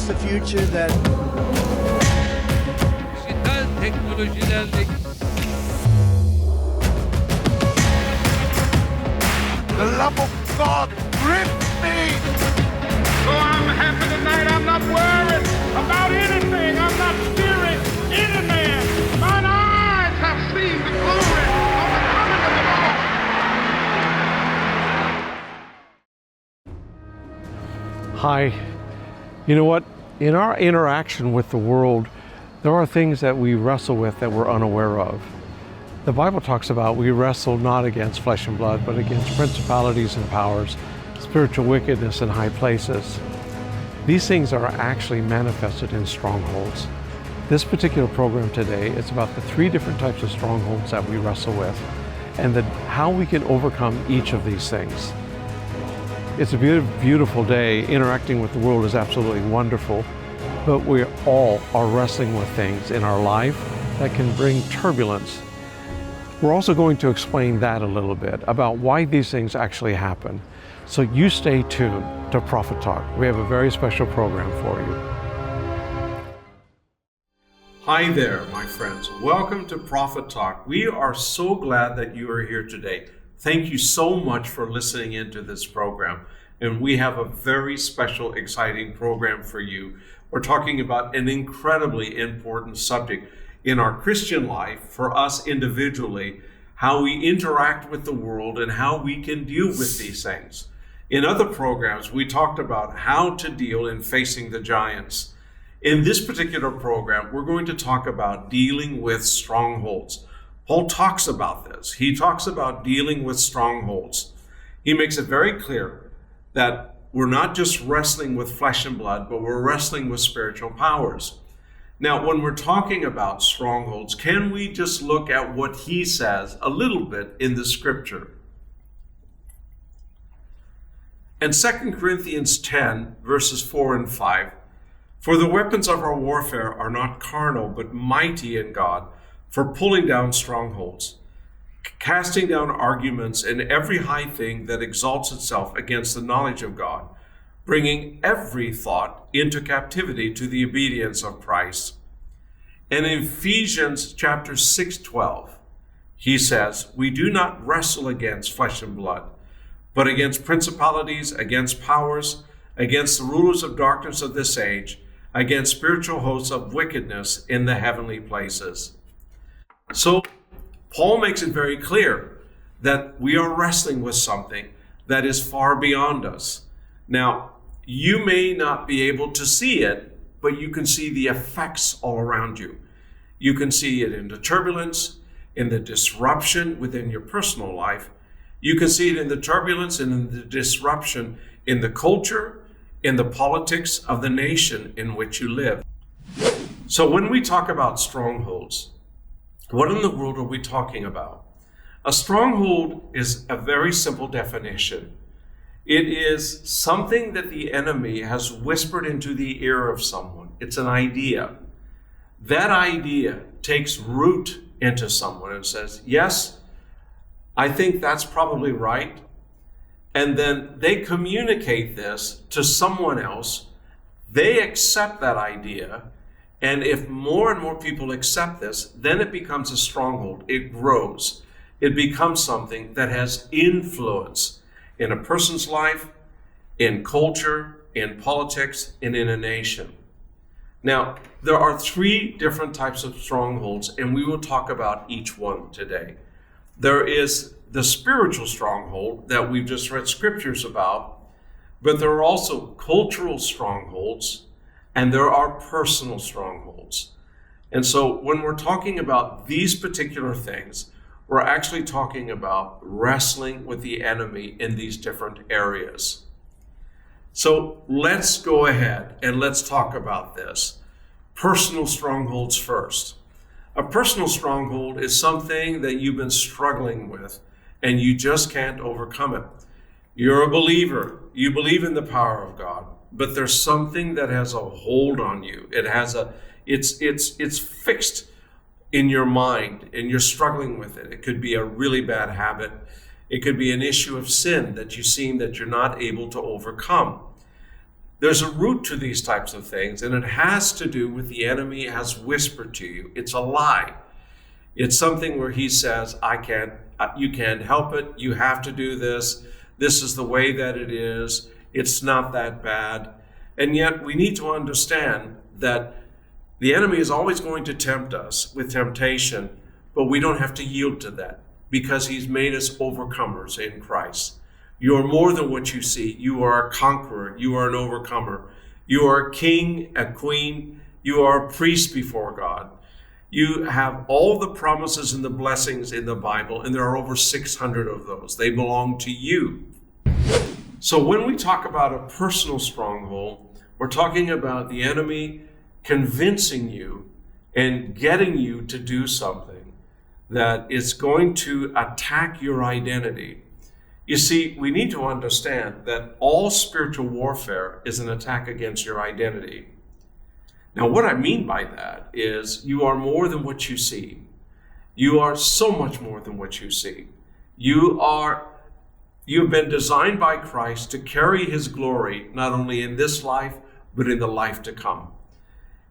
That's the future that... Dijital teknolojilerdeki The love of God gripped me. So I'm happy tonight. I'm not worried about anything. I'm not fearing any man. Mine eyes have seen the glory of the coming of the Lord. Hi. You know what? In our interaction with the world, there are things that we wrestle with that we're unaware of. The Bible talks about we wrestle not against flesh and blood, but against principalities and powers, spiritual wickedness in high places. These things are actually manifested in strongholds. This particular program today is about the 3 different types of strongholds that we wrestle with and how we can overcome each of these things. It's a beautiful day. Interacting with the world is absolutely wonderful, but we all are wrestling with things in our life that can bring turbulence. We're also going to explain that a little bit about why these things actually happen. So you stay tuned to Prophet Talk. We have a very special program for you. Hi there, my friends. Welcome to Prophet Talk. We are so glad that you are here today. Thank you so much for listening into this program. And we have a very special, exciting program for you. We're talking about an incredibly important subject in our Christian life, for us individually, how we interact with the world and how we can deal with these things. In other programs, we talked about how to deal in facing the giants. In this particular program, we're going to talk about dealing with strongholds. Paul talks about this. He talks about dealing with strongholds. He makes it very clear that we're not just wrestling with flesh and blood, but we're wrestling with spiritual powers. Now, when we're talking about strongholds, can we just look at what he says a little bit in the scripture? In 2 Corinthians 10, verses 4 and 5, "For the weapons of our warfare are not carnal, but mighty in God, for pulling down strongholds, casting down arguments and every high thing that exalts itself against the knowledge of God, bringing every thought into captivity to the obedience of Christ." And in Ephesians chapter 6:12, he says, "We do not wrestle against flesh and blood, but against principalities, against powers, against the rulers of darkness of this age, against spiritual hosts of wickedness in the heavenly places." So Paul makes it very clear that we are wrestling with something that is far beyond us. Now, you may not be able to see it, but you can see the effects all around you. You can see it in the turbulence, in the disruption within your personal life. You can see it in the turbulence and in the disruption in the culture, in the politics of the nation in which you live. So when we talk about strongholds, what in the world are we talking about? A stronghold is a very simple definition. It is something that the enemy has whispered into the ear of someone. It's an idea. That idea takes root into someone and says, yes, I think that's probably right. And then they communicate this to someone else. They accept that idea. And if more and more people accept this, then it becomes a stronghold. It grows. It becomes something that has influence in a person's life, in culture, in politics, and in a nation. Now, there are 3 different types of strongholds, and we will talk about each one today. There is the spiritual stronghold that we've just read scriptures about, but there are also cultural strongholds, and there are personal strongholds. And so when we're talking about these particular things, we're actually talking about wrestling with the enemy in these different areas. So let's go ahead and let's talk about this. Personal strongholds first. A personal stronghold is something that you've been struggling with and you just can't overcome it. You're a believer. You believe in the power of God, but there's something that has a hold on you. It's fixed in your mind and you're struggling with it. It could be a really bad habit. It could be an issue of sin that you seem that you're not able to overcome. There's a root to these types of things, and it has to do with the enemy has whispered to you. It's a lie. It's something where he says, you can't help it. You have to do this. This is the way that it is. It's not that bad. And yet we need to understand that the enemy is always going to tempt us with temptation, but we don't have to yield to that because he's made us overcomers in Christ. You are more than what you see. You are a conqueror. You are an overcomer. You are a king, a queen. You are a priest before God. You have all the promises and the blessings in the Bible, and there are over 600 of those. They belong to you. So when we talk about a personal stronghold, we're talking about the enemy convincing you and getting you to do something that is going to attack your identity. You see, we need to understand that all spiritual warfare is an attack against your identity. Now, what I mean by that is you are more than what you see. You are so much more than what you see. You've been designed by Christ to carry his glory, not only in this life, but in the life to come.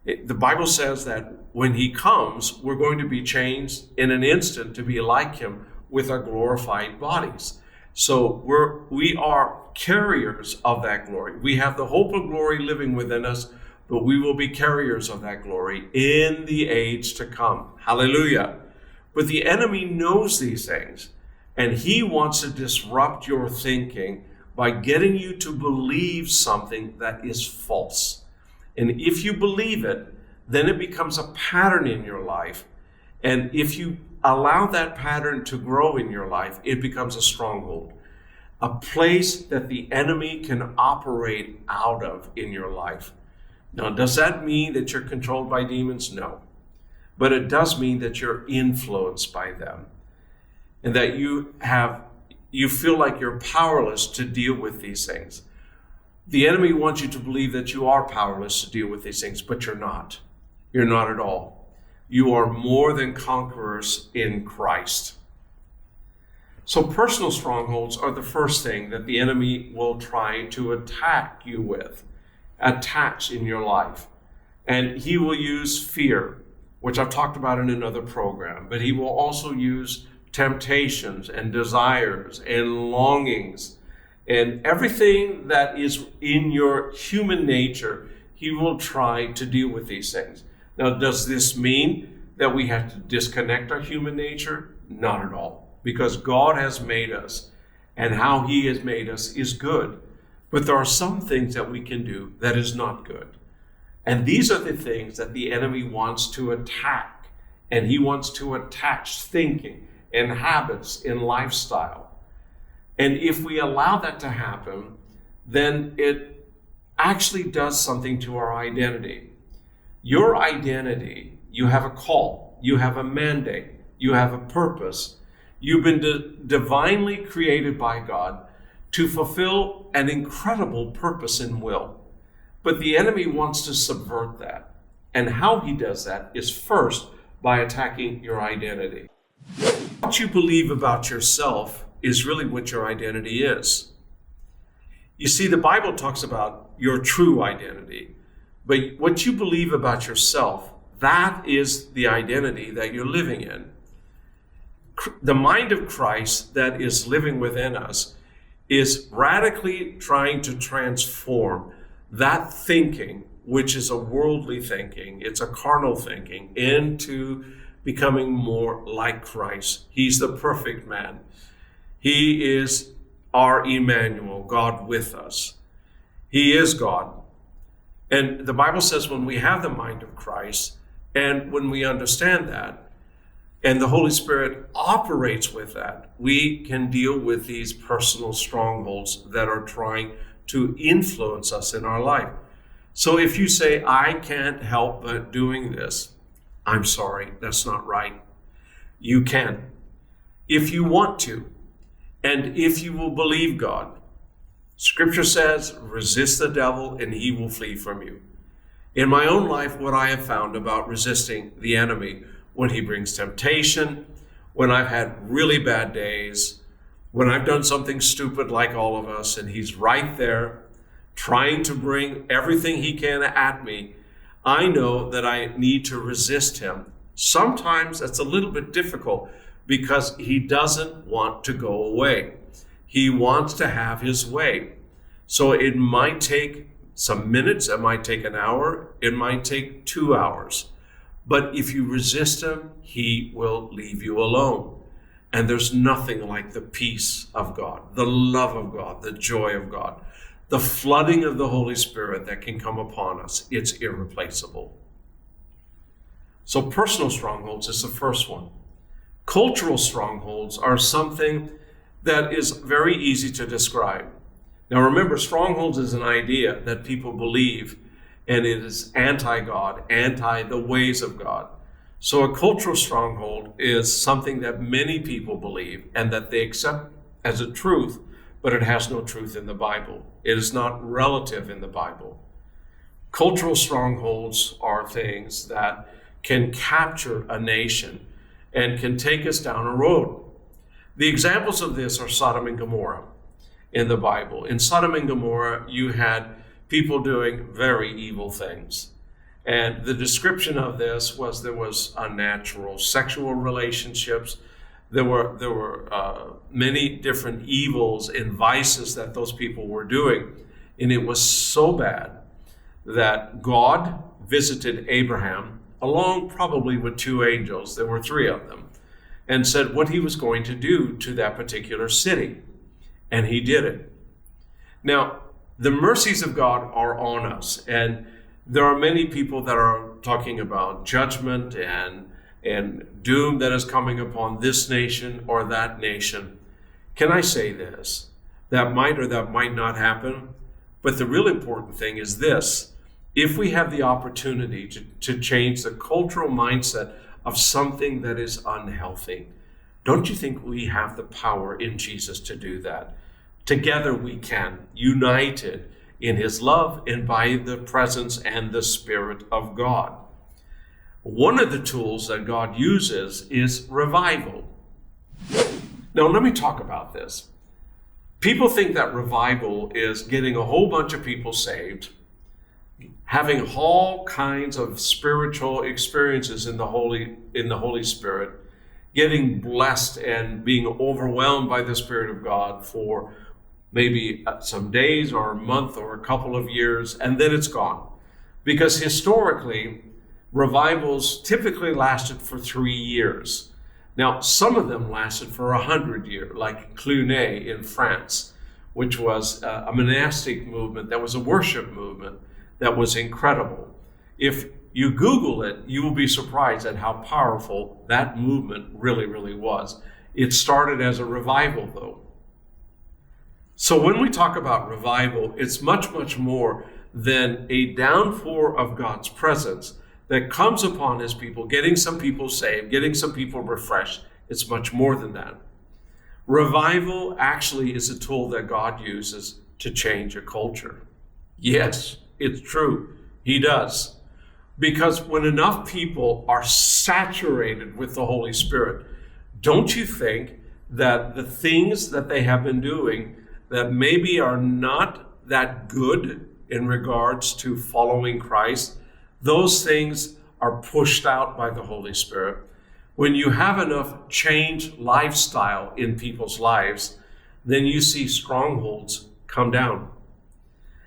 The Bible says that when he comes, we're going to be changed in an instant to be like him with our glorified bodies. So we are carriers of that glory. We have the hope of glory living within us, but we will be carriers of that glory in the age to come. Hallelujah. But the enemy knows these things, and he wants to disrupt your thinking by getting you to believe something that is false. And if you believe it, then it becomes a pattern in your life. And if you allow that pattern to grow in your life, it becomes a stronghold, a place that the enemy can operate out of in your life. Now, does that mean that you're controlled by demons? No. But it does mean that you're influenced by them and that you feel like you're powerless to deal with these things. The enemy wants you to believe that you are powerless to deal with these things, but you're not. You're not at all. You are more than conquerors in Christ. So personal strongholds are the first thing that the enemy will try to attack you with, attach in your life. And he will use fear, which I've talked about in another program, but he will also use temptations and desires and longings and everything that is in your human nature. He will try to deal with these things. Now, does this mean that we have to disconnect our human nature? Not at all, because God has made us, and how he has made us is good. But there are some things that we can do that is not good. And these are the things that the enemy wants to attack, and he wants to attach thinking and habits and lifestyle. And if we allow that to happen, then it actually does something to our identity. Your identity, you have a call, you have a mandate, you have a purpose. You've been divinely created by God to fulfill an incredible purpose and will. But the enemy wants to subvert that. And how he does that is first by attacking your identity. What you believe about yourself is really what your identity is. You see, the Bible talks about your true identity. But what you believe about yourself, that is the identity that you're living in. The mind of Christ that is living within us is radically trying to transform that thinking, which is a worldly thinking, it's a carnal thinking, into becoming more like Christ. He's the perfect man. He is our Emmanuel, God with us. He is God. And the Bible says when we have the mind of Christ, and when we understand that, and the Holy Spirit operates with that, we can deal with these personal strongholds that are trying to influence us in our life. So if you say, I can't help but doing this, I'm sorry, that's not right. You can, if you want to, and if you will believe God. Scripture says, resist the devil and he will flee from you. In my own life, what I have found about resisting the enemy, when he brings temptation, when I've had really bad days, when I've done something stupid like all of us, and he's right there, trying to bring everything he can at me, I know that I need to resist him. Sometimes that's a little bit difficult because he doesn't want to go away. He wants to have his way. So it might take some minutes, it might take an hour, it might take 2 hours. But if you resist him, he will leave you alone. And there's nothing like the peace of God, the love of God, the joy of God, the flooding of the Holy Spirit that can come upon us. It's irreplaceable. So personal strongholds is the first one. Cultural strongholds are something that is very easy to describe. Now remember, strongholds is an idea that people believe, and it is anti-God, anti the ways of God. So a cultural stronghold is something that many people believe and that they accept as a truth, but it has no truth in the Bible. It is not relative in the Bible. Cultural strongholds are things that can capture a nation and can take us down a road. The examples of this are Sodom and Gomorrah in the Bible. In Sodom and Gomorrah, you had people doing very evil things. And the description of this was there was unnatural sexual relationships. There were many different evils and vices that those people were doing. And it was so bad that God visited Abraham, along probably with 2 angels, there were 3 of them, and said what he was going to do to that particular city. And he did it. Now, the mercies of God are on us. And there are many people that are talking about judgment and doom that is coming upon this nation or that nation. Can I say this? That might or that might not happen. But the real important thing is this. If we have the opportunity to change the cultural mindset of something that is unhealthy, don't you think we have the power in Jesus to do that? Together we can, united in his love and by the presence and the Spirit of God. One of the tools that God uses is revival. Now let me talk about this. People think that revival is getting a whole bunch of people saved, having all kinds of spiritual experiences in the Holy Spirit, getting blessed and being overwhelmed by the Spirit of God for maybe some days or a month or a couple of years, and then it's gone. Because historically, revivals typically lasted for 3 years. Now, some of them lasted for 100 years, like Cluny in France, which was a monastic movement that was a worship movement that was incredible. If you Google it, you will be surprised at how powerful that movement really, really was. It started as a revival, though. So when we talk about revival, it's much, much more than a downpour of God's presence that comes upon his people, getting some people saved, getting some people refreshed. It's much more than that. Revival actually is a tool that God uses to change a culture. Yes, it's true. He does. Because when enough people are saturated with the Holy Spirit, don't you think that the things that they have been doing that maybe are not that good in regards to following Christ, those things are pushed out by the Holy Spirit. When you have enough changed lifestyle in people's lives, then you see strongholds come down.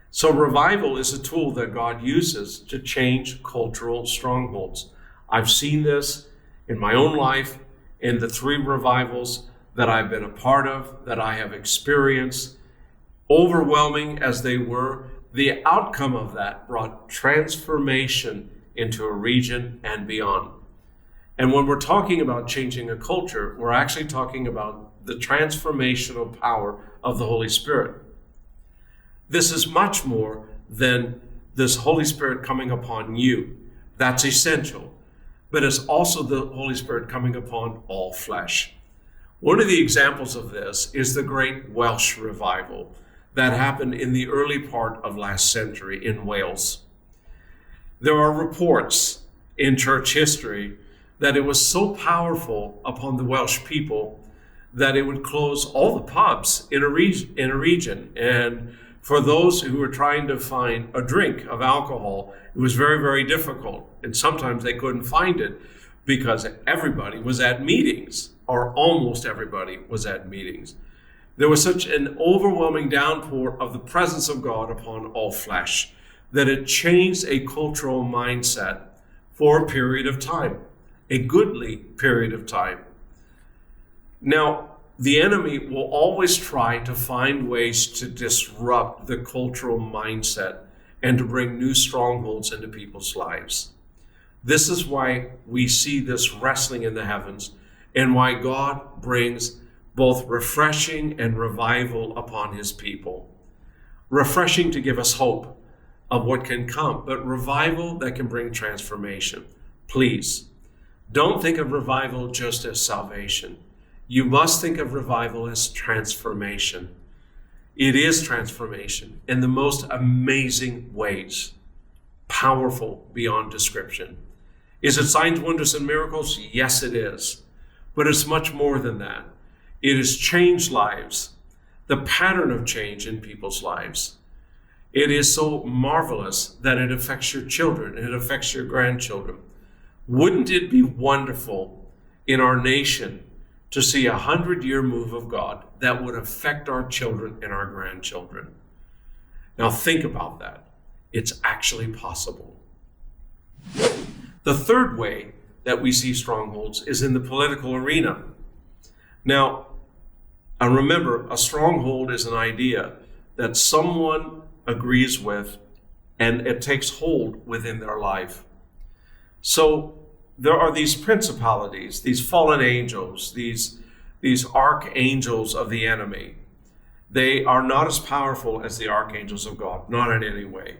So revival is a tool that God uses to change cultural strongholds. I've seen this in my own life, in the 3 revivals that I've been a part of, that I have experienced. Overwhelming as they were, the outcome of that brought transformation into a region and beyond. And when we're talking about changing a culture, we're actually talking about the transformational power of the Holy Spirit. This is much more than this Holy Spirit coming upon you. That's essential. But it's also the Holy Spirit coming upon all flesh. One of the examples of this is the great Welsh revival that happened in the early part of last century in Wales. There are reports in church history that it was so powerful upon the Welsh people that it would close all the pubs in a region. And For those who were trying to find a drink of alcohol, it was very, very difficult. And sometimes they couldn't find it because everybody was at meetings, or almost everybody was at meetings. There was such an overwhelming downpour of the presence of God upon all flesh that it changed a cultural mindset for a period of time, a goodly period of time. Now, the enemy will always try to find ways to disrupt the cultural mindset and to bring new strongholds into people's lives. This is why we see this wrestling in the heavens, and why God brings both refreshing and revival upon his people. Refreshing to give us hope of what can come, but revival that can bring transformation. Please, don't think of revival just as salvation. You must think of revival as transformation. It is transformation in the most amazing ways, powerful beyond description. Is it signs, wonders, and miracles? Yes, it is. But it's much more than that. It has changed lives, the pattern of change in people's lives. It is so marvelous that it affects your children, it affects your grandchildren. Wouldn't it be wonderful in our nation to see 100-year move of God that would affect our children and our grandchildren? Now think about that. It's actually possible. The third way that we see strongholds is in the political arena. Now, remember, a stronghold is an idea that someone agrees with and it takes hold within their life. So there are these principalities, these fallen angels, these archangels of the enemy. They are not as powerful as the archangels of God, not in any way.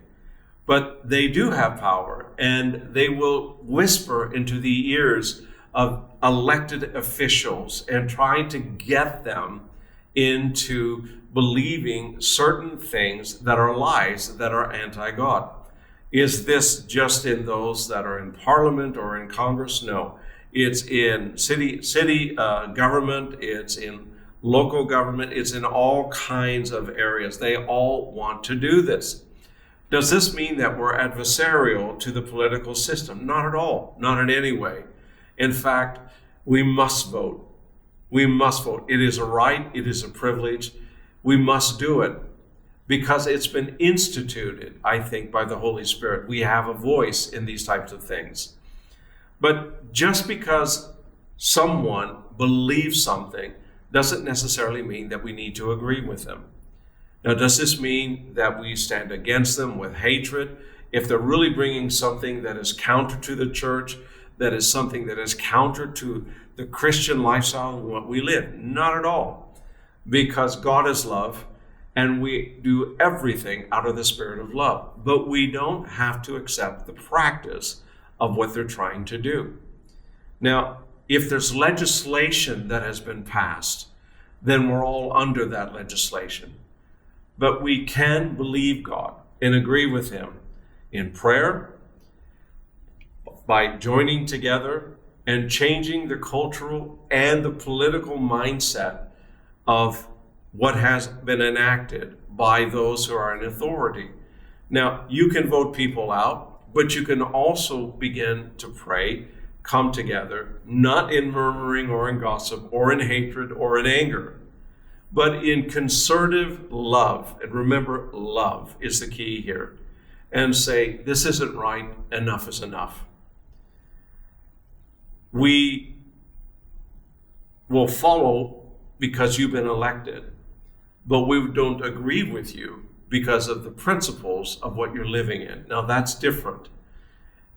But they do have power, and they will whisper into the ears of elected officials and try to get them into believing certain things that are lies, that are anti-God. Is this just in those that are in Parliament or in Congress? No. It's in city government, it's in local government, it's in all kinds of areas. They all want to do this. Does this mean that we're adversarial to the political system? Not at all, not in any way. In fact, we must vote. We must vote. It is a right, it is a privilege. We must do it because it's been instituted, I think, by the Holy Spirit. We have a voice in these types of things. But just because someone believes something doesn't necessarily mean that we need to agree with them. Now, does this mean that we stand against them with hatred? If they're really bringing something that is counter to the church, that is something that is counter to the Christian lifestyle and what we live? Not at all. Because God is love, and we do everything out of the spirit of love. But we don't have to accept the practice of what they're trying to do. Now, if there's legislation that has been passed, then we're all under that legislation. But we can believe God and agree with him in prayer, by joining together and changing the cultural and the political mindset of what has been enacted by those who are in authority. Now, you can vote people out, but you can also begin to pray, come together, not in murmuring or in gossip or in hatred or in anger, but in concerted love. And remember, love is the key here. And say, this isn't right, enough is enough. We will follow because you've been elected, but we don't agree with you because of the principles of what you're living in. Now, that's different.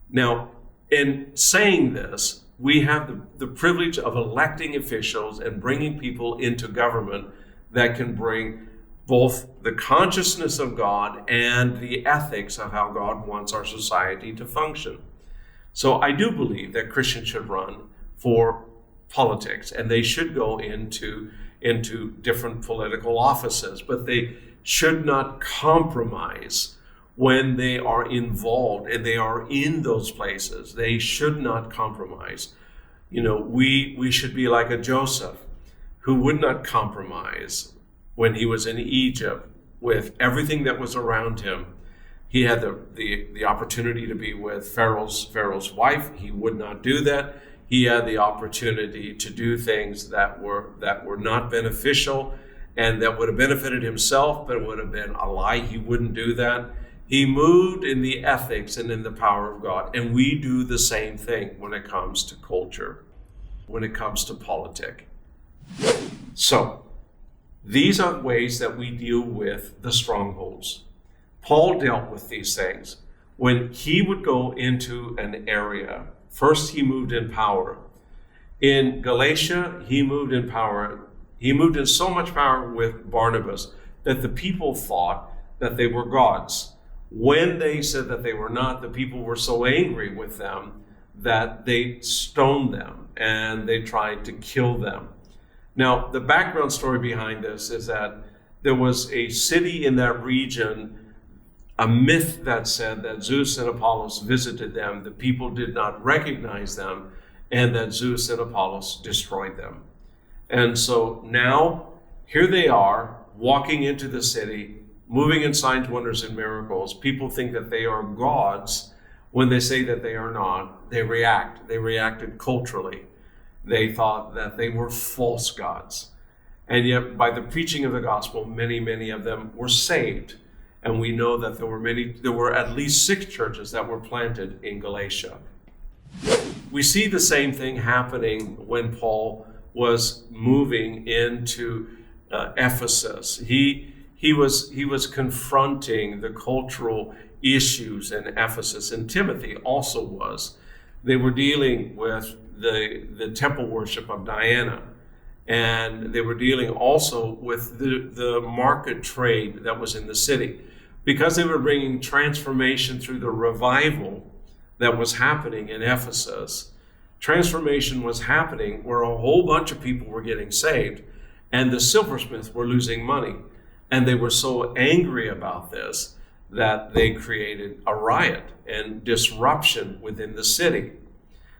Now, in saying this, we have the privilege of electing officials and bringing people into government that can bring both the consciousness of God and the ethics of how God wants our society to function. So I do believe that Christians should run for politics, and they should go into different political offices, but they should not compromise when they are involved and they are in those places. They should not compromise. You know, we should be like a Joseph who would not compromise when he was in Egypt with everything that was around him. He had the opportunity to be with Pharaoh's wife. He would not do that. He had the opportunity to do things that were not beneficial and that would have benefited himself, but it would have been a lie. He wouldn't do that. He moved in the ethics and in the power of God. And we do the same thing when it comes to culture, when it comes to politics. So, these are ways that we deal with the strongholds. Paul dealt with these things. When he would go into an area, first he moved in power. In Galatia, he moved in power. He moved in so much power with Barnabas that the people thought that they were gods. When they said that they were not, the people were so angry with them that they stoned them and they tried to kill them. Now, the background story behind this is that there was a city in that region, a myth that said that Zeus and Apollos visited them, the people did not recognize them, and that Zeus and Apollos destroyed them. And so now, here they are, walking into the city, moving in signs, wonders, and miracles. People think that they are gods. When they say that they are not, they react. They reacted culturally. They thought that they were false gods. And yet, by the preaching of the gospel, many, many of them were saved. And we know that there were at least 6 churches that were planted in Galatia. We see the same thing happening when Paul was moving into Ephesus. He was confronting the cultural issues in Ephesus, and Timothy also was. They were dealing with the temple worship of Diana, and they were dealing also with the market trade that was in the city. Because they were bringing transformation through the revival that was happening in Ephesus, transformation was happening where a whole bunch of people were getting saved, and the silversmiths were losing money. And they were so angry about this that they created a riot and disruption within the city.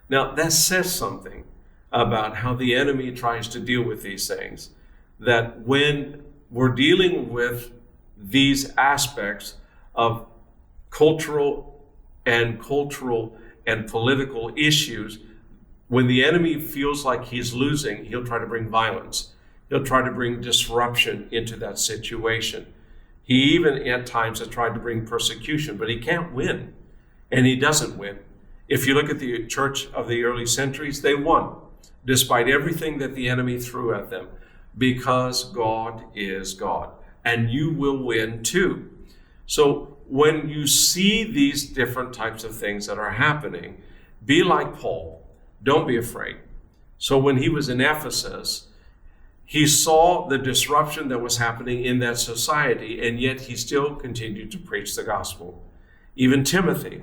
Now, that says something about how the enemy tries to deal with these things. That when we're dealing with these aspects of cultural and political issues, when the enemy feels like he's losing, he'll try to bring violence. He'll try to bring disruption into that situation. He even at times has tried to bring persecution, but he can't win, and he doesn't win. If you look at the church of the early centuries, they won, despite everything that the enemy threw at them, because God is God, and you will win too. So when you see these different types of things that are happening, be like Paul. Don't be afraid. So when he was in Ephesus, he saw the disruption that was happening in that society, and yet he still continued to preach the gospel. Even Timothy.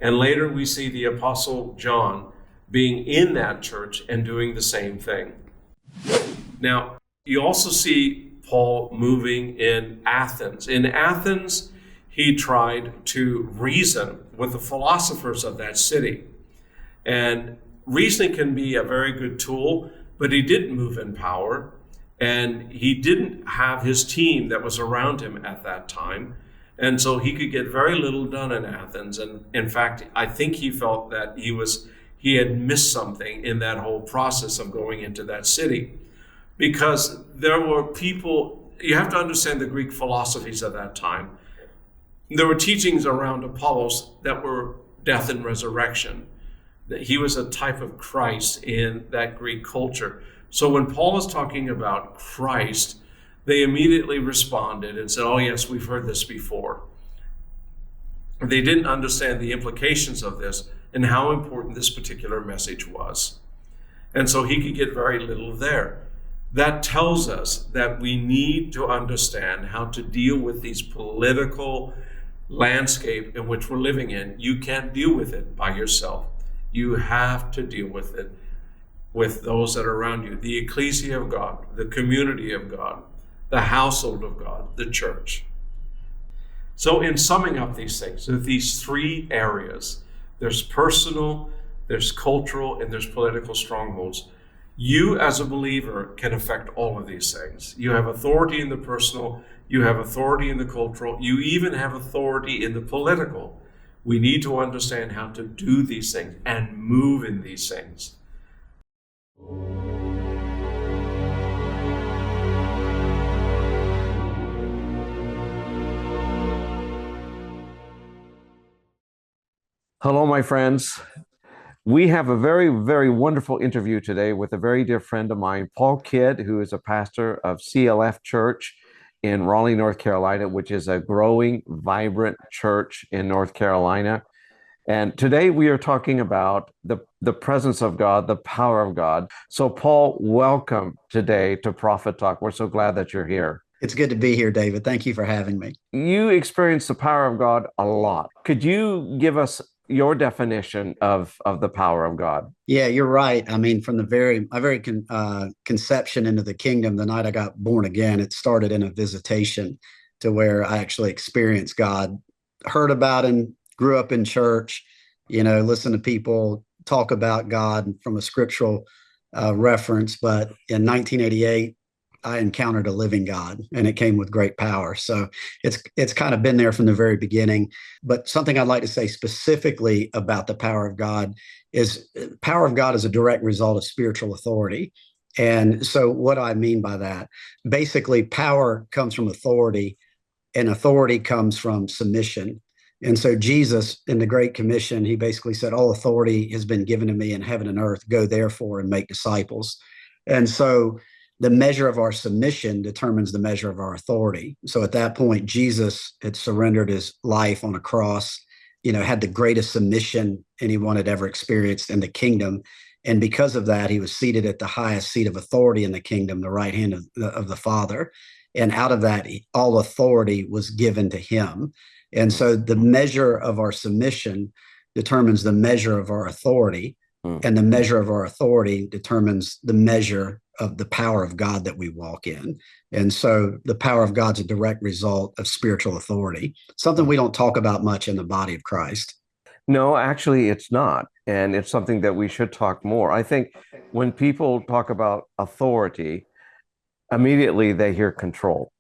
And later we see the Apostle John being in that church and doing the same thing. Now, you also see Paul moving in Athens. In Athens, he tried to reason with the philosophers of that city. And reasoning can be a very good tool, but he didn't move in power, and he didn't have his team that was around him at that time. And so he could get very little done in Athens. And in fact, I think he felt that he had missed something in that whole process of going into that city. Because there were people, you have to understand the Greek philosophies of that time. There were teachings around Apollos that were death and resurrection. That he was a type of Christ in that Greek culture. So when Paul is talking about Christ, they immediately responded and said, oh yes, we've heard this before. They didn't understand the implications of this and how important this particular message was. And so he could get very little there. That tells us that we need to understand how to deal with these political landscape in which we're living in. You can't deal with it by yourself. You have to deal with it with those that are around you, the ecclesia of God, the community of God, the household of God, the church. So in summing up these things, there are these 3 areas. There's personal, there's cultural, and there's political strongholds. You as a believer can affect all of these things. You have authority in the personal, you have authority in the cultural, you even have authority in the political. We need to understand how to do these things and move in these things. Hello, my friends. We have a very, very wonderful interview today with a very dear friend of mine, Paul Kidd, who is a pastor of CLF Church in Raleigh, North Carolina, which is a growing, vibrant church in North Carolina. And today we are talking about the presence of God, the power of God. So, Paul, welcome today to Prophet Talk. We're so glad that you're here. It's good to be here, David. Thank you for having me. You experience the power of God a lot. Could you give us your definition of the power of God? Yeah, you're right. I mean, from my very conception into the kingdom, the night I got born again, it started in a visitation to where I actually experienced God, heard about him, grew up in church, listened to people talk about God from a scriptural reference. But in 1988, I encountered a living God, and it came with great power. So it's kind of been there from the very beginning. But something I'd like to say specifically about the power of God is power of God is a direct result of spiritual authority. And so what do I mean by that? Basically, power comes from authority, and authority comes from submission. And so Jesus, in the Great Commission, he basically said, all authority has been given to me in heaven and earth. Go therefore and make disciples. And so the measure of our submission determines the measure of our authority. So at that point, Jesus had surrendered his life on a cross, had the greatest submission anyone had ever experienced in the kingdom. And because of that, he was seated at the highest seat of authority in the kingdom, the right hand of the Father. And out of that, all authority was given to him. And so the measure of our submission determines the measure of our authority. And the measure of our authority determines the measure of the power of God that we walk in. And so the power of God's a direct result of spiritual authority, something we don't talk about much in the body of Christ. No, actually, it's not. And it's something that we should talk more. I think when people talk about authority, immediately they hear control.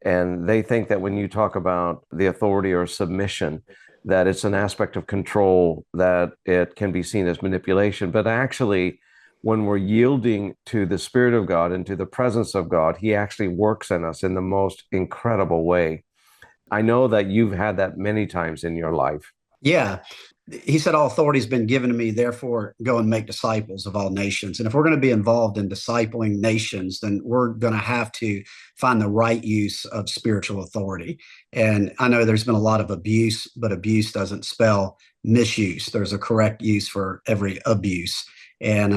And they think that when you talk about the authority or submission, that it's an aspect of control, that it can be seen as manipulation. But actually, when we're yielding to the Spirit of God and to the presence of God, he actually works in us in the most incredible way. I know that you've had that many times in your life. Yeah. He said, all authority has been given to me, therefore go and make disciples of all nations. And if we're going to be involved in discipling nations, then we're going to have to find the right use of spiritual authority. And I know there's been a lot of abuse, but abuse doesn't spell misuse. There's a correct use for every abuse. And,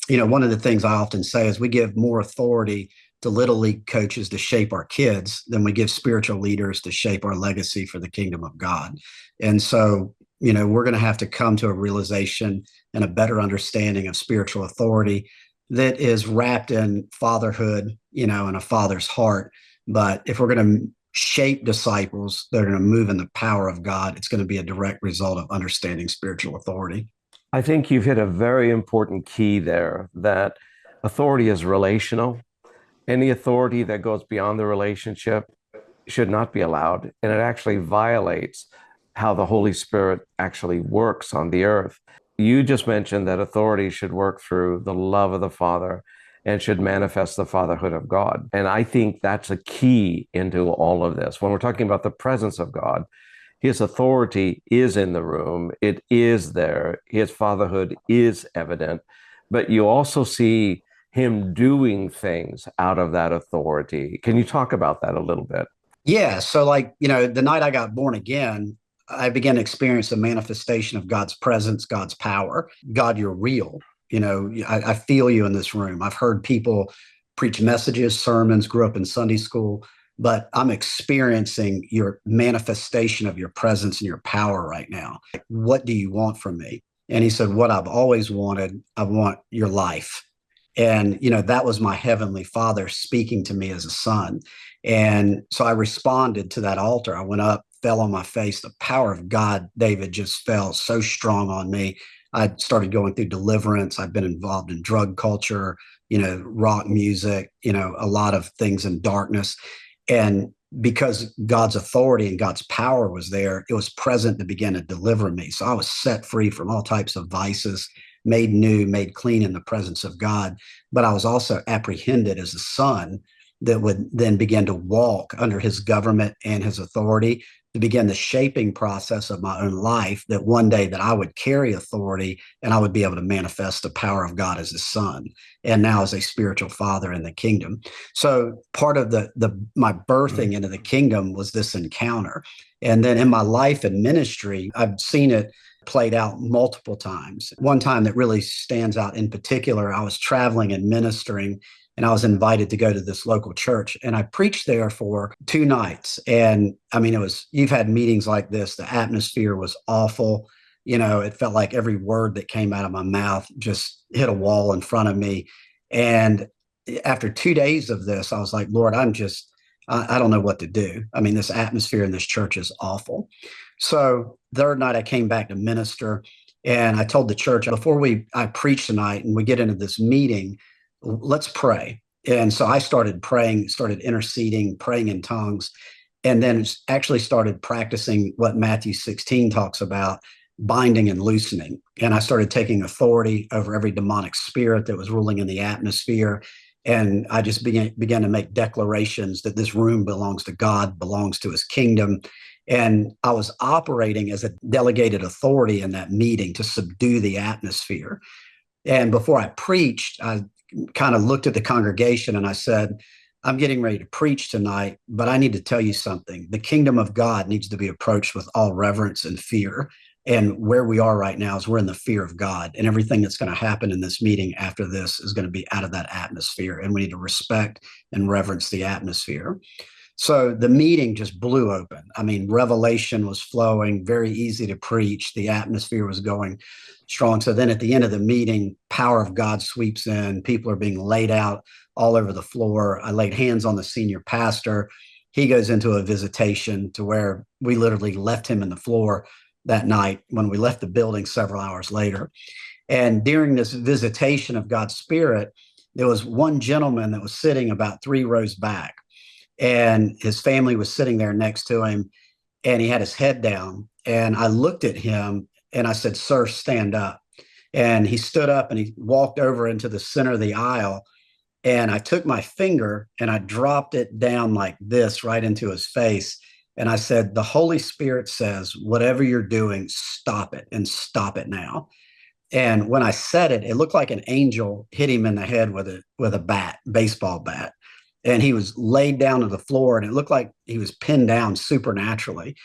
one of the things I often say is we give more authority to little league coaches to shape our kids than we give spiritual leaders to shape our legacy for the kingdom of God. And so, we're going to have to come to a realization and a better understanding of spiritual authority that is wrapped in fatherhood, and a father's heart. But if we're going to shape disciples that are going to move in the power of God, it's going to be a direct result of understanding spiritual authority. I think you've hit a very important key there, that authority is relational. Any authority that goes beyond the relationship should not be allowed. And it actually violates how the Holy Spirit actually works on the earth. You just mentioned that authority should work through the love of the Father and should manifest the fatherhood of God. And I think that's a key into all of this. When we're talking about the presence of God, his authority is in the room. It is there. His fatherhood is evident. But you also see him doing things out of that authority. Can you talk about that a little bit? Yeah. So the night I got born again, I began to experience a manifestation of God's presence, God's power. God, you're real. I feel you in this room. I've heard people preach messages, sermons, grew up in Sunday school, but I'm experiencing your manifestation of your presence and your power right now. What do you want from me? And he said, what I've always wanted, I want your life. And, that was my heavenly Father speaking to me as a son. And so I responded to that altar. I went up, fell on my face. The power of God, David, just fell so strong on me. I started going through deliverance. I've been involved in drug culture, rock music, a lot of things in darkness. And because God's authority and God's power was there, it was present to begin to deliver me. So I was set free from all types of vices, made new, made clean in the presence of God. But I was also apprehended as a son that would then begin to walk under his government and his authority, to begin the shaping process of my own life, that one day that I would carry authority and I would be able to manifest the power of God as his son, and now as a spiritual father in the kingdom. So part of my birthing into the kingdom was this encounter. And then in my life and ministry, I've seen it played out multiple times. One time that really stands out in particular, I was traveling and ministering, and I was invited to go to this local church, and I preached there for 2 nights. And I mean, you've had meetings like this. The atmosphere was awful. It felt like every word that came out of my mouth just hit a wall in front of me. And after 2 days of this, I was like, Lord, I don't know what to do. I mean, this atmosphere in this church is awful. So third night I came back to minister, and I told the church, before I preach tonight and we get into this meeting, let's pray. And so I started praying, started interceding, praying in tongues, and then actually started practicing what Matthew 16 talks about, binding and loosening. And I started taking authority over every demonic spirit that was ruling in the atmosphere. And I just began to make declarations that this room belongs to God, belongs to his kingdom. And I was operating as a delegated authority in that meeting to subdue the atmosphere. And before I preached, I kind of looked at the congregation and I said, I'm getting ready to preach tonight, but I need to tell you something. The kingdom of God needs to be approached with all reverence and fear. And where we are right now is we're in the fear of God, and everything that's going to happen in this meeting after this is going to be out of that atmosphere. And we need to respect and reverence the atmosphere. So the meeting just blew open. I mean, revelation was flowing, very easy to preach. The atmosphere was going strong. So then at the end of the meeting, power of God sweeps in. People are being laid out all over the floor. I laid hands on the senior pastor. He goes into a visitation to where we literally left him in the floor that night when we left the building several hours later. And during this visitation of God's Spirit, there was one gentleman that was sitting about 3 rows back, and his family was sitting there next to him, and he had his head down. And I looked at him and I said, "Sir, stand up." And he stood up and he walked over into the center of the aisle. And I took my finger and I dropped it down like this right into his face. And I said, "The Holy Spirit says, whatever you're doing, stop it, and stop it now." And when I said it, it looked like an angel hit him in the head with a baseball bat. And he was laid down to the floor, and it looked like he was pinned down supernaturally.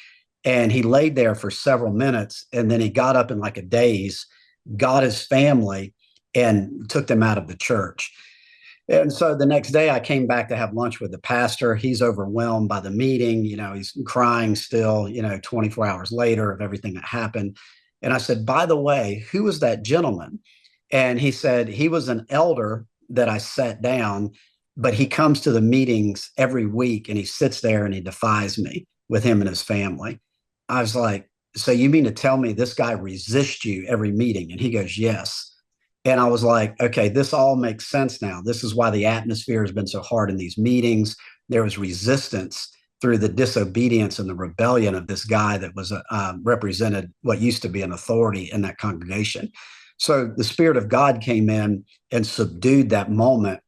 And he laid there for several minutes, and then he got up in like a daze, got his family, and took them out of the church. And so the next day I came back to have lunch with the pastor. He's overwhelmed by the meeting. He's crying still, 24 hours later of everything that happened. And I said, "By the way, who was that gentleman?" And he said, "He was an elder that I sat down, but he comes to the meetings every week and he sits there and he defies me with him and his family." I was like, "So you mean to tell me this guy resists you every meeting?" And he goes, "Yes." And I was like, okay, this all makes sense now. This is why the atmosphere has been so hard in these meetings. There was resistance through the disobedience and the rebellion of this guy that was represented what used to be an authority in that congregation. So the Spirit of God came in and subdued that moment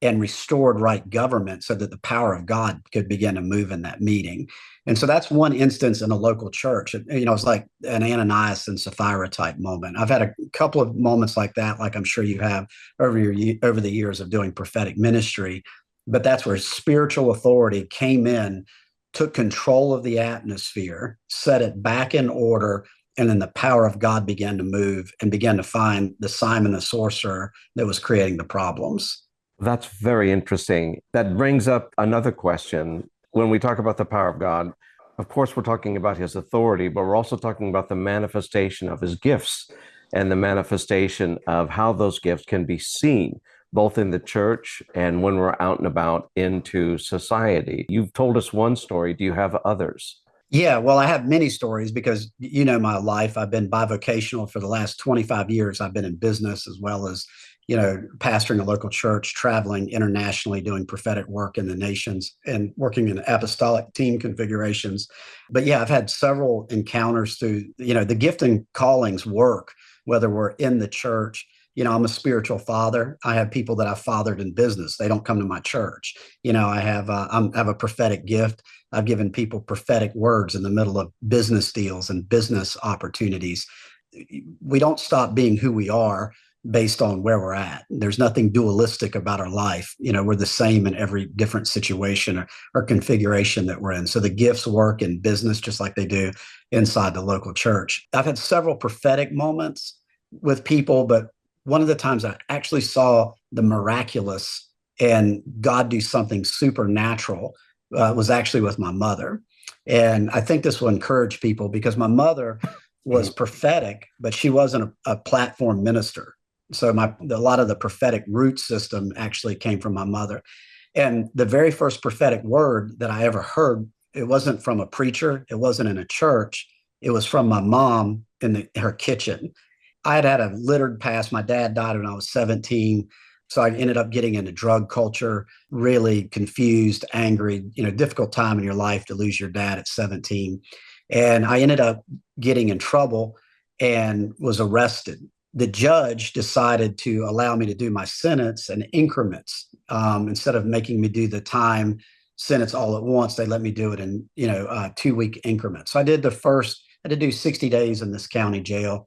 and restored right government so that the power of God could begin to move in that meeting. And so that's one instance in a local church. It's like an Ananias and Sapphira type moment. I've had a couple of moments like that, like I'm sure you have over the years of doing prophetic ministry. But that's where spiritual authority came in, took control of the atmosphere, set it back in order, and then the power of God began to move and began to find the Simon the sorcerer that was creating the problems. That's very interesting. That brings up another question. When we talk about the power of God, of course, we're talking about his authority, but we're also talking about the manifestation of his gifts and the manifestation of how those gifts can be seen, both in the church and when we're out and about into society. You've told us one story. Do you have others? Yeah, well, I have many stories because you know my life. I've been bivocational for the last 25 years. I've been in business as well as, pastoring a local church, traveling internationally, doing prophetic work in the nations and working in apostolic team configurations. But yeah, I've had several encounters through, the gift and callings work, whether we're in the church. I'm a spiritual father. I have people that I've fathered in business. They don't come to my church. I have I have a prophetic gift. I've given people prophetic words in the middle of business deals and business opportunities. We don't stop being who we are based on where we're at. There's nothing dualistic about our life. We're the same in every different situation or configuration that we're in. So the gifts work in business just like they do inside the local church. I've had several prophetic moments with people, but one of the times I actually saw the miraculous and God do something supernatural was actually with my mother. And I think this will encourage people because my mother was prophetic, but she wasn't a platform minister. So a lot of the prophetic root system actually came from my mother. And the very first prophetic word that I ever heard, it wasn't from a preacher. It wasn't in a church. It was from my mom in her kitchen. I had a littered past. My dad died when I was 17. So I ended up getting into drug culture, really confused, angry, difficult time in your life to lose your dad at 17. And I ended up getting in trouble and was arrested. The judge decided to allow me to do my sentence in increments. Instead of making me do the time sentence all at once, they let me do it in, 2-week increments. So I had to do 60 days in this county jail,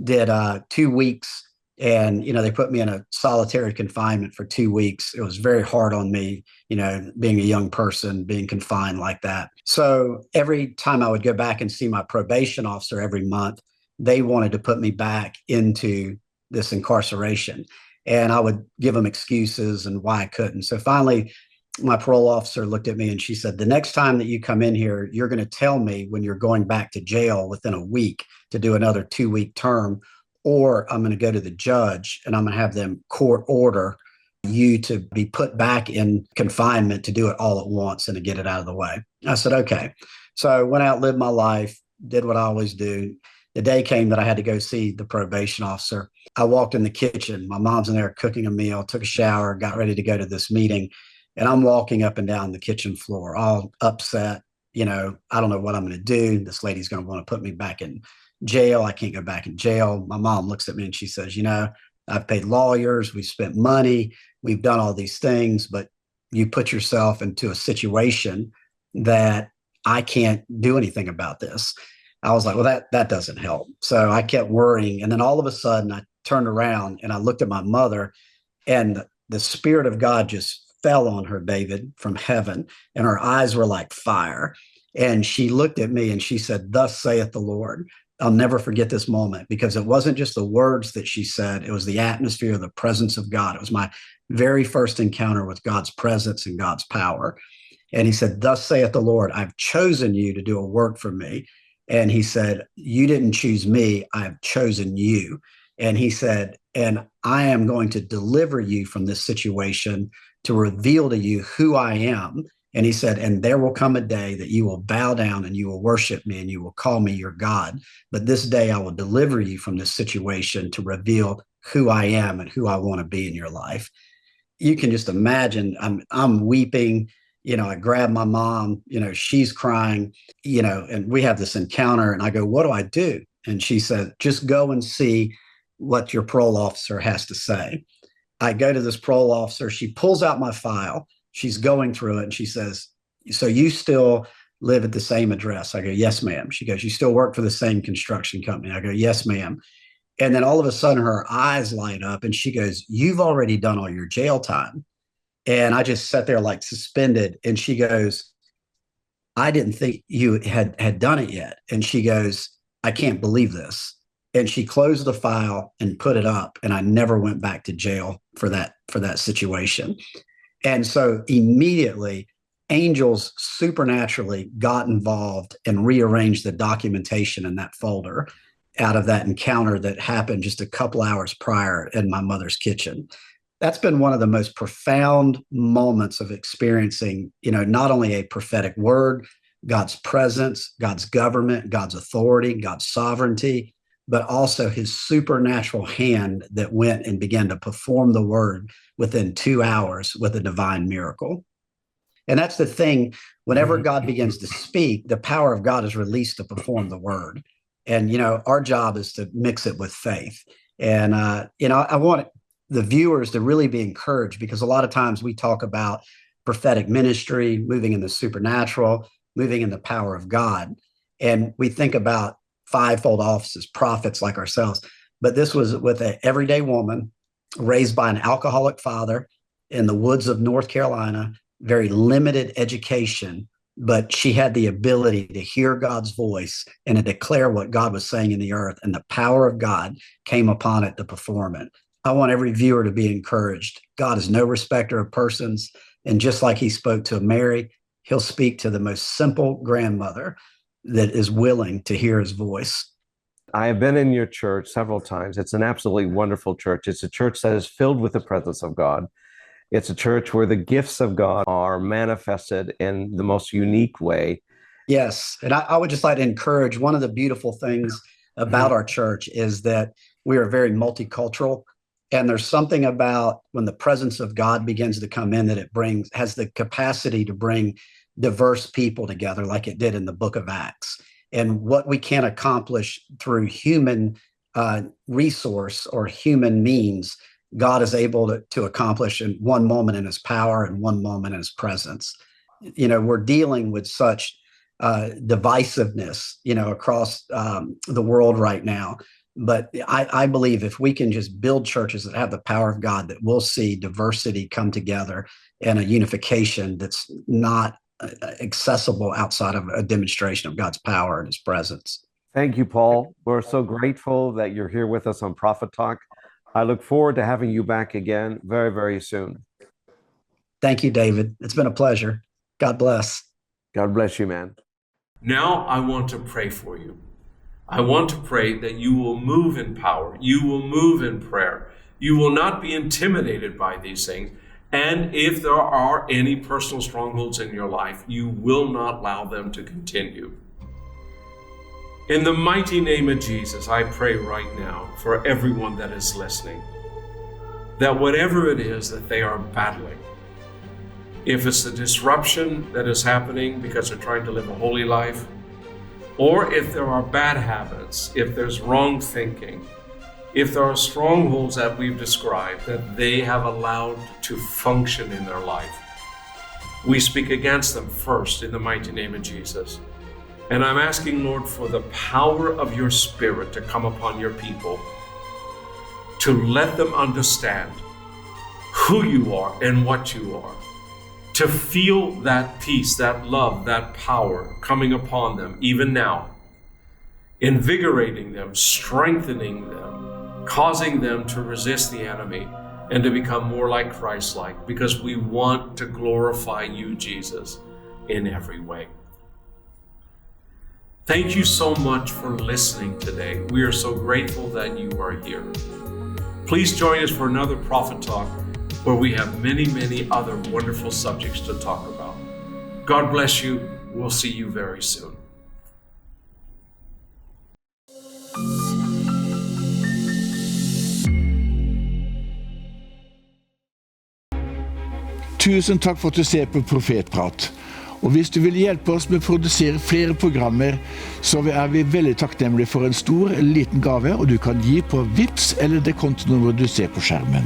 did 2 weeks. And, they put me in a solitary confinement for 2 weeks. It was very hard on me, being a young person, being confined like that. So every time I would go back and see my probation officer every month, they wanted to put me back into this incarceration. And I would give them excuses and why I couldn't. So finally, my parole officer looked at me and she said, the next time that you come in here, you're going to tell me when you're going back to jail within a week to do another 2-week term, or I'm going to go to the judge and I'm going to have them court order you to be put back in confinement to do it all at once and to get it out of the way. I said, okay. So I went out, lived my life, did what I always do. The day came that I had to go see the probation officer. I walked in the kitchen. My mom's in there cooking a meal, took a shower, got ready to go to this meeting. And I'm walking up and down the kitchen floor, all upset. I don't know what I'm going to do. This lady's going to want to put me back in jail. I can't go back in jail. My mom looks at me and she says, I've paid lawyers. We've spent money. We've done all these things, but you put yourself into a situation that I can't do anything about this. I was like, well, that doesn't help. So I kept worrying. And then all of a sudden I turned around and I looked at my mother and the Spirit of God just fell on her, David, from heaven. And her eyes were like fire. And she looked at me and she said, thus saith the Lord. I'll never forget this moment because it wasn't just the words that she said. It was the atmosphere, the presence of God. It was my very first encounter with God's presence and God's power. And he said, thus saith the Lord, I've chosen you to do a work for me. And he said, you didn't choose me, I've chosen you. And he said, and I am going to deliver you from this situation to reveal to you who I am. And he said, and there will come a day that you will bow down and you will worship me and you will call me your God. But this day I will deliver you from this situation to reveal who I am and who I want to be in your life. You can just imagine I'm weeping. I grab my mom, she's crying, and we have this encounter and I go, what do I do? And she said, just go and see what your parole officer has to say. I go to this parole officer. She pulls out my file. She's going through it and she says, so you still live at the same address? I go, yes, ma'am. She goes, you still work for the same construction company? I go, yes, ma'am. And then all of a sudden her eyes light up and she goes, you've already done all your jail time. And I just sat there like suspended. And she goes, I didn't think you had done it yet. And she goes, I can't believe this. And she closed the file and put it up. And I never went back to jail for that situation. And so immediately angels supernaturally got involved and rearranged the documentation in that folder out of that encounter that happened just a couple hours prior in my mother's kitchen. That's been one of the most profound moments of experiencing, not only a prophetic word, God's presence, God's government, God's authority, God's sovereignty, but also his supernatural hand that went and began to perform the word within 2 hours with a divine miracle. And that's the thing. Whenever God begins to speak, the power of God is released to perform the word. And, our job is to mix it with faith. And, I want the viewers to really be encouraged, because a lot of times we talk about prophetic ministry, moving in the supernatural, moving in the power of God. And we think about fivefold offices, prophets like ourselves. But this was with an everyday woman raised by an alcoholic father in the woods of North Carolina, very limited education, but she had the ability to hear God's voice and to declare what God was saying in the earth, and the power of God came upon it to perform it. I want every viewer to be encouraged. God is no respecter of persons, and just like he spoke to Mary, he'll speak to the most simple grandmother that is willing to hear his voice. I have been in your church several times. It's an absolutely wonderful church. It's a church that is filled with the presence of God. It's a church where the gifts of God are manifested in the most unique way. Yes. And I would just like to encourage, one of the beautiful things about our church is that we are very multicultural. And there's something about when the presence of God begins to come in that it has the capacity to bring diverse people together, like it did in the book of Acts. And what we can't accomplish through human resource or human means, God is able to accomplish in one moment in his power and one moment in his presence. We're dealing with such divisiveness, across the world right now. But I believe if we can just build churches that have the power of God, that we'll see diversity come together and a unification that's not accessible outside of a demonstration of God's power and his presence. Thank you, Paul. We're so grateful that you're here with us on Prophet Talk. I look forward to having you back again very, very soon. Thank you, David. It's been a pleasure. God bless. God bless you, man. Now I want to pray for you. I want to pray that you will move in power. You will move in prayer. You will not be intimidated by these things. And if there are any personal strongholds in your life, you will not allow them to continue. In the mighty name of Jesus, I pray right now for everyone that is listening, that whatever it is that they are battling, if it's the disruption that is happening because they're trying to live a holy life, or if there are bad habits, if there's wrong thinking, if there are strongholds that we've described that they have allowed to function in their life, we speak against them first in the mighty name of Jesus. And I'm asking, Lord, for the power of your Spirit to come upon your people, to let them understand who you are and what you are, to feel that peace, that love, that power coming upon them even now, invigorating them, strengthening them, causing them to resist the enemy and to become more like Christ-like, because we want to glorify you, Jesus, in every way. Thank you so much for listening today. We are so grateful that you are here. Please join us for another Prophet Talk, where we have many, many other wonderful subjects to talk about. God bless you. We'll see you very soon. Tusen takk for at du ser på Profetprat. Og hvis du vil hjelpe oss med å produsere flere programmer, så er vi veldig takknemlige for en stor eller liten gave, og du kan gi på Vipps eller det kontonummeret du ser på skjermen.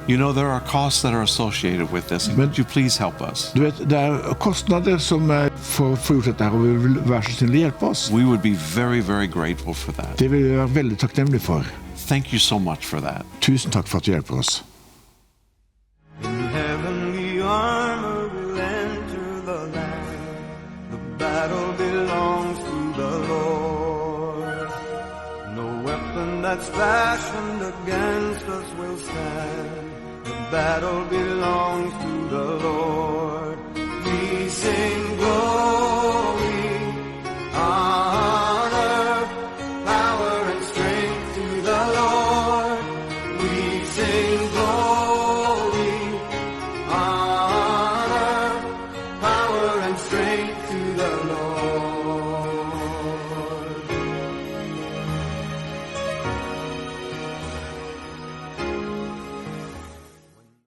You know, there are costs that are associated with this. Would you please help us? Du vet, det kostnader som for å få gjort dette her, og vi vil være så snill å hjelpe oss. We would be very, very grateful for that. Det vil vi være veldig takknemlige for. Thank you so much for that. Tusen takk for at du hjelper oss. Heavenly armor will enter the land. The battle belongs to the Lord. No weapon that's fashioned against us will stand. The battle belongs to the Lord. We sing